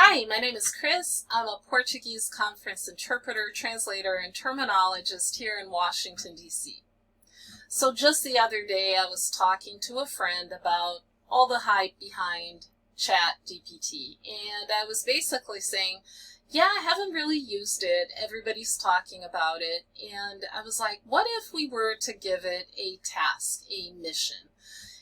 Hi, my name is Chris. I'm a Portuguese conference interpreter, translator, and terminologist here in Washington, D.C. So just the other day, I was talking to a friend about all the hype behind ChatGPT, and I was basically saying, yeah, I haven't really used it. Everybody's talking about it. And I was like, what if we were to give it a task, a mission?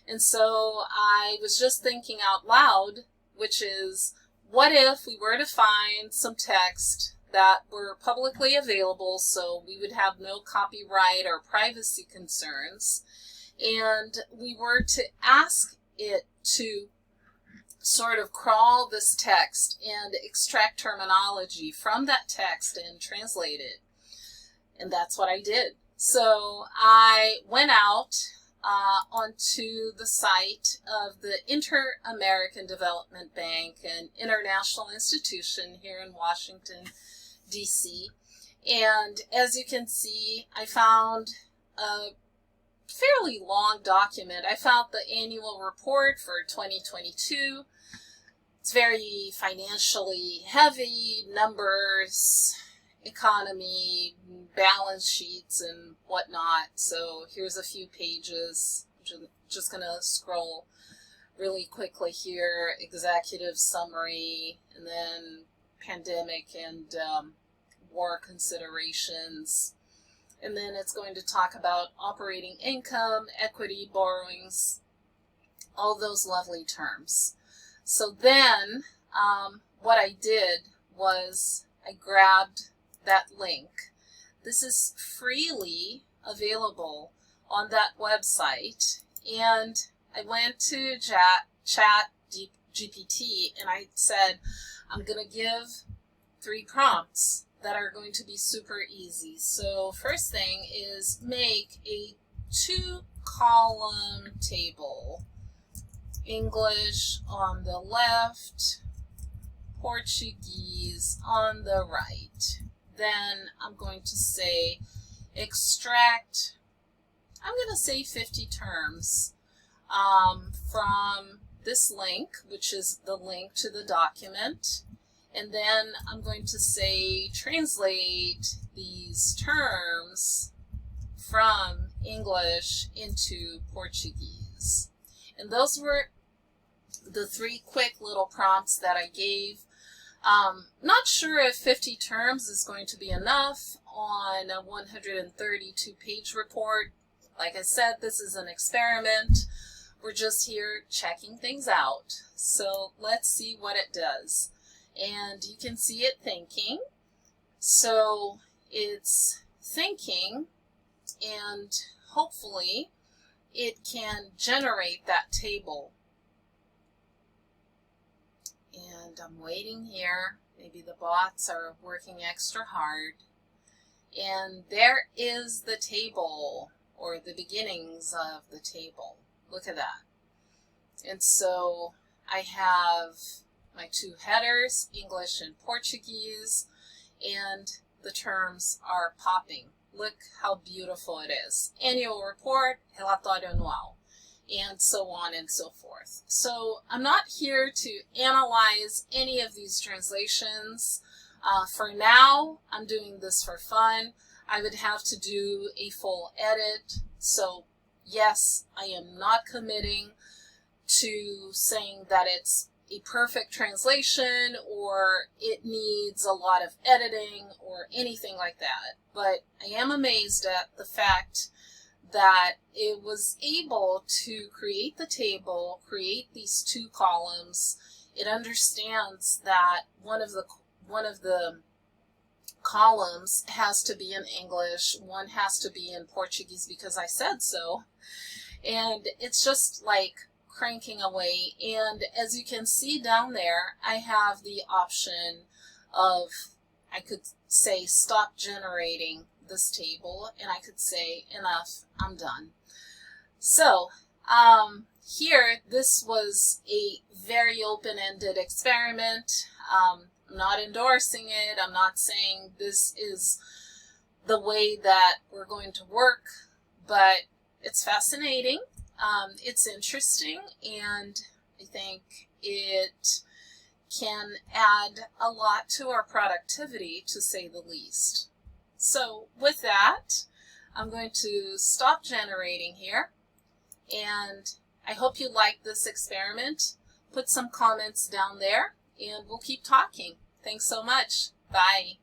And so I was just thinking out loud, which is, what if we were to find some text that were publicly available so we would have no copyright or privacy concerns, and we were to ask it to sort of crawl this text and extract terminology from that text and translate it. And that's what I did. So I went out onto the site of the Inter-American Development Bank, an international institution here in Washington, D.C. And as you can see, I found a fairly long document. I found the annual report for 2022. It's very financially heavy, numbers, economy, balance sheets, and whatnot. So here's a few pages. I'm just going to scroll really quickly here. Executive summary, and then pandemic and war considerations. And then it's going to talk about operating income, equity, borrowings, all those lovely terms. So then what I did was I grabbed that link. This is freely available on that website, and I went to ChatGPT and I said, I'm going to give 3 prompts that are going to be super easy. So first thing is make a 2-column table. English on the left, Portuguese on the right. Then I'm going to say extract, I'm going to say 50 terms from this link, which is the link to the document. And then I'm going to say translate these terms from English into Portuguese. And those were the 3 quick little prompts that I gave. Not sure if 50 terms is going to be enough on a 132-page report. Like I said, this is an experiment. We're just here checking things out. So let's see what it does. And you can see it thinking. So it's thinking, and hopefully it can generate that table. And I'm waiting here. Maybe the bots are working extra hard. And there is the table, or the beginnings of the table. Look at that. And so I have my 2 headers, English and Portuguese, and the terms are popping. Look how beautiful it is. Annual report, relatório anual, and so on and so forth. So I'm not here to analyze any of these translations. For now, I'm doing this for fun. I would have to do a full edit. So yes, I am not committing to saying that it's a perfect translation or it needs a lot of editing or anything like that. But I am amazed at the fact that it was able to create the table, create these 2 columns. It understands that one of the columns has to be in English, one has to be in Portuguese because I said so. And it's just like cranking away. And as you can see down there, I have the option of, I could say stop generating this table, and I could say enough, I'm done. So here, this was a very open-ended experiment. I'm not endorsing it. I'm not saying this is the way that we're going to work, but it's fascinating. It's interesting, and I think it can add a lot to our productivity, to say the least. So with that, I'm going to stop generating here, and I hope you liked this experiment. Put some comments down there, and we'll keep talking. Thanks so much. Bye.